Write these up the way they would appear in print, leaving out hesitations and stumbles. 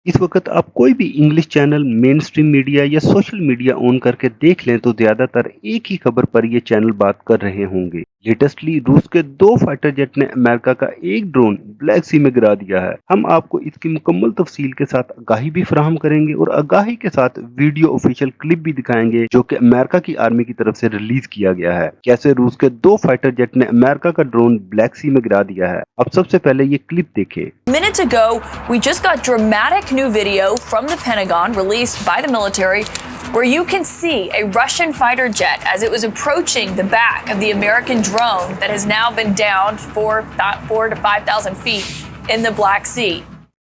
इस वक्त आप कोई भी English channel, main stream media या सोशल मीडिया ऑन करके देख लें तो ज्यादातर एक ही खबर पर ये चैनल बात कर रहे होंगे। लेटेस्टली रूस के 2 फाइटर जेट ने अमेरिका का एक ड्रोन ब्लैक सी में गिरा दिया है। हम आपको इसकी मुकम्मल तफसील के साथ आगाही भी फराहम करेंगे और आगाही के साथ वीडियो ऑफिशियल क्लिप भी दिखाएंगे जो कि अमेरिका की आर्मी की तरफ से रिलीज किया गया है। कैसे रूस के 2 फाइटर जेट ने अमेरिका का ड्रोन ब्लैक सी में गिरा दिया है। अब सबसे पहले ये क्लिप देखें। Minutes ago, we just got dramatic new video from the Pentagon released by the military where you can see a Russian fighter jet as it was approaching the back of the American drone that has now been downed 4 to 5,000 feet in the Black Sea.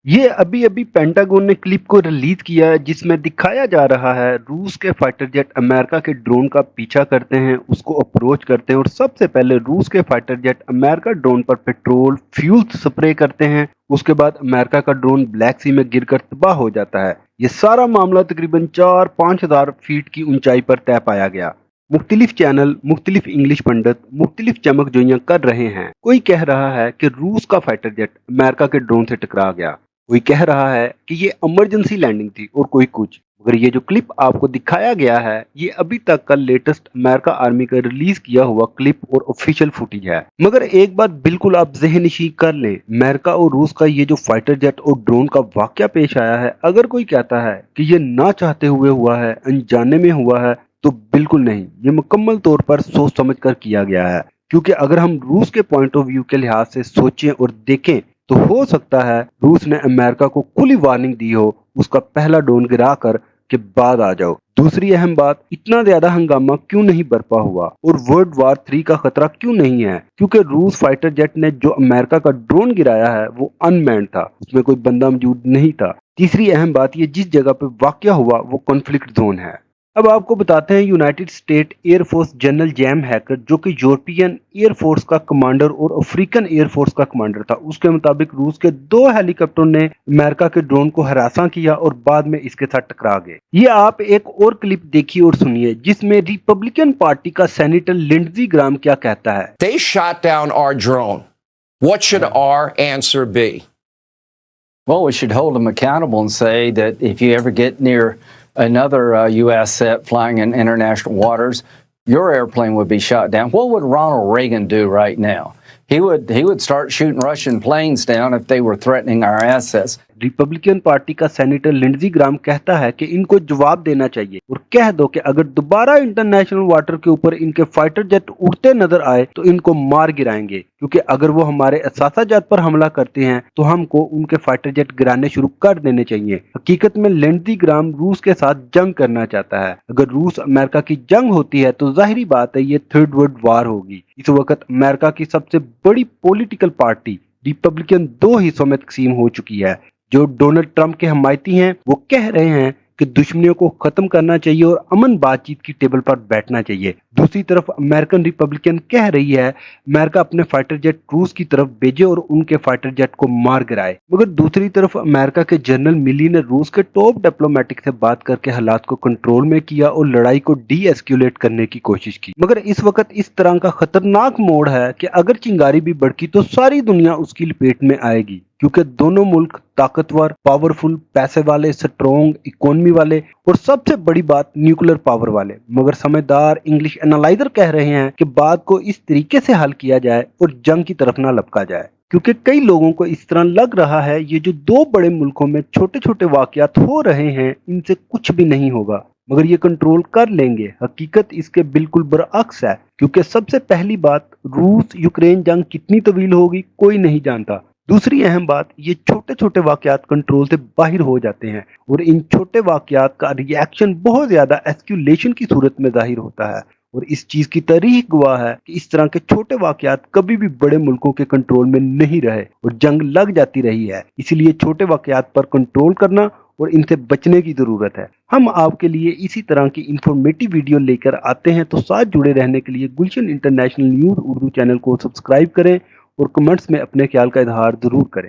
ये अभी अभी pentagon ने clip को release किया है जिसमें दिखाया जा रहा है रूस के फाइटर जेट अमेरिका के ड्रोन का पीछा करते हैं, उसको अप्रोच करते हैं और सबसे पहले रूस के फाइटर जेट अमेरिका ड्रोन पर पेट्रोल फ्यूल स्प्रे करते हैं। उसके बाद अमेरिका का ड्रोन ब्लैक सी में गिरकर तबाह हो जाता है। ये सारा मामला तकरीबन 4-5 हजार फीट की ऊंचाई पर तय पाया गया। मुख्तलिफ चैनल, मुख्तलिफ इंग्लिश पंडित मुख्तलिफ चमकजोइयां कर रहे हैं। कोई कह रहा है कि रूस का फाइटर जेट अमेरिका के ड्रोन से टकरा गया, कोई कह रहा है कि ये इमरजेंसी लैंडिंग थी और कोई कुछ। मगर ये जो क्लिप आपको दिखाया गया है ये अभी तक का लेटेस्ट अमेरिका आर्मी का रिलीज किया हुआ क्लिप और ऑफिशियल फुटेज है। मगर एक बात बिल्कुल आप ज़हन-नशीं कर लें, अमेरिका और रूस का ये जो फाइटर जेट और ड्रोन का वाकया पेश आया है, अगर कोई कहता है कि ये ना चाहते हुए हुआ है, अनजाने में हुआ है, तो बिल्कुल नहीं, ये मुकम्मल तौर पर सोच समझ कर किया गया है। क्योंकि अगर हम रूस के पॉइंट ऑफ व्यू के लिहाज से सोचें और देखें तो हो सकता है रूस ने अमेरिका को खुली वार्निंग दी हो, उसका पहला ड्रोन गिरा कर के बाद आ जाओ। दूसरी अहम बात, इतना ज्यादा हंगामा क्यों नहीं बरपा हुआ और वर्ल्ड वार 3 का खतरा क्यों नहीं है? क्योंकि रूस फाइटर जेट ने जो अमेरिका का ड्रोन गिराया है वो अनमैन्ड था, उसमें कोई बंदा मौजूद नहीं था। तीसरी अहम बात, ये जिस जगह पे वाकया हुआ वो कॉन्फ्लिक्ट जोन है। अब आपको बताते हैं United state air force general jam hacker जो कि यूरोपियन एयरफोर्स का कमांडर और अफ्रीकन एयरफोर्स का कमांडर था, उसके मुताबिक रूस के 2 हेलीकॉप्टर ने अमेरिका के ड्रोन को हरासा किया और बाद में इसके साथ टकरा गए। ये आप एक और क्लिप देखिए और सुनिए जिसमें रिपब्लिकन पार्टी का सेनेटर लिंडजी ग्राम क्या कहता है। They shot down our drone. What should our answer be? Well, we should hold them accountable and say that if you ever get near another U.S. set flying in international waters, your airplane would be shot down. What would Ronald Reagan do right now? He would start shooting Russian planes down if they were threatening our assets. Republican party का senator लिंडजी ग्राम कहता है कि इनको जवाब देना चाहिए और कह दो कि अगर दोबारा इंटरनेशनल वाटर के ऊपर इनके फाइटर जेट उड़ते नजर आए तो इनको मार गिराएंगे, क्योंकि अगर वो हमारे असासा जेट पर हमला करते हैं तो हमको उनके फाइटर जेट गिराने शुरू कर देने चाहिए। हकीकत में लिंडजी ग्राम रूस के साथ जंग करना चाहता है। अगर रूस अमेरिका की जंग होती है तो जाहिर बात है ये थर्ड वर्ल्ड वार होगी। इस वक्त अमेरिका की सबसे बड़ी पॉलिटिकल पार्टी रिपब्लिकन 2 हिस्सों में तकसीम हो चुकी है। जो डोनाल्ड ट्रंप के हमायती हैं वो कह रहे हैं कि दुश्मनियों को खत्म करना चाहिए और अमन बातचीत की टेबल पर बैठना चाहिए। दूसरी तरफ अमेरिकन रिपब्लिकन कह रही है अमेरिका अपने फाइटर जेट रूस की तरफ भेजे और उनके फाइटर जेट को मार गिराए। मगर दूसरी तरफ अमेरिका के जनरल मिली ने रूस के टॉप डिप्लोमेटिक से बात करके हालात को कंट्रोल में किया और लड़ाई को डी एस्केलेट करने की कोशिश की। मगर इस वक्त इस तरह का खतरनाक मोड़ है कि अगर चिंगारी भी भड़की तो सारी दुनिया उसकी लपेट में आएगी, क्योंकि दोनों मुल्क ताकतवर, पावरफुल, पैसे वाले, स्ट्रॉन्ग इकोनॉमी वाले और सबसे बड़ी बात न्यूक्लियर पावर वाले। मगर समझदार इंग्लिश एनालाइजर कह रहे हैं कि बात को इस तरीके से हल किया जाए और जंग की तरफ ना लपका जाए, क्योंकि कई लोगों को इस तरह लग रहा है ये जो 2 बड़े मुल्कों में छोटे छोटे वाकयात हो रहे हैं इनसे कुछ भी नहीं होगा, मगर ये कंट्रोल कर लेंगे। हकीकत इसके बिल्कुल बरअक्स है, क्योंकि सबसे पहली बात, रूस यूक्रेन जंग कितनी तवील होगी कोई नहीं जानता। दूसरी अहम बात, ये छोटे छोटे वाकयात कंट्रोल से बाहर हो जाते हैं और इन छोटे वाकयात का रिएक्शन बहुत ज्यादा एस्क्यूलेशन की सूरत में जाहिर होता है। और इस चीज की तारीख गवाह है कि इस तरह के छोटे वाकयात कभी भी बड़े मुल्कों के कंट्रोल में नहीं रहे और जंग लग जाती रही है। इसीलिए छोटे वाकयात पर कंट्रोल करना और इनसे बचने की जरूरत है। हम आपके लिए इसी तरह की इंफॉर्मेटिव वीडियो लेकर आते हैं, तो साथ जुड़े रहने के लिए गुलशन इंटरनेशनल न्यूज़ उर्दू चैनल को सब्सक्राइब करें और कमेंट्स में अपने ख्याल का इजहार जरूर करें।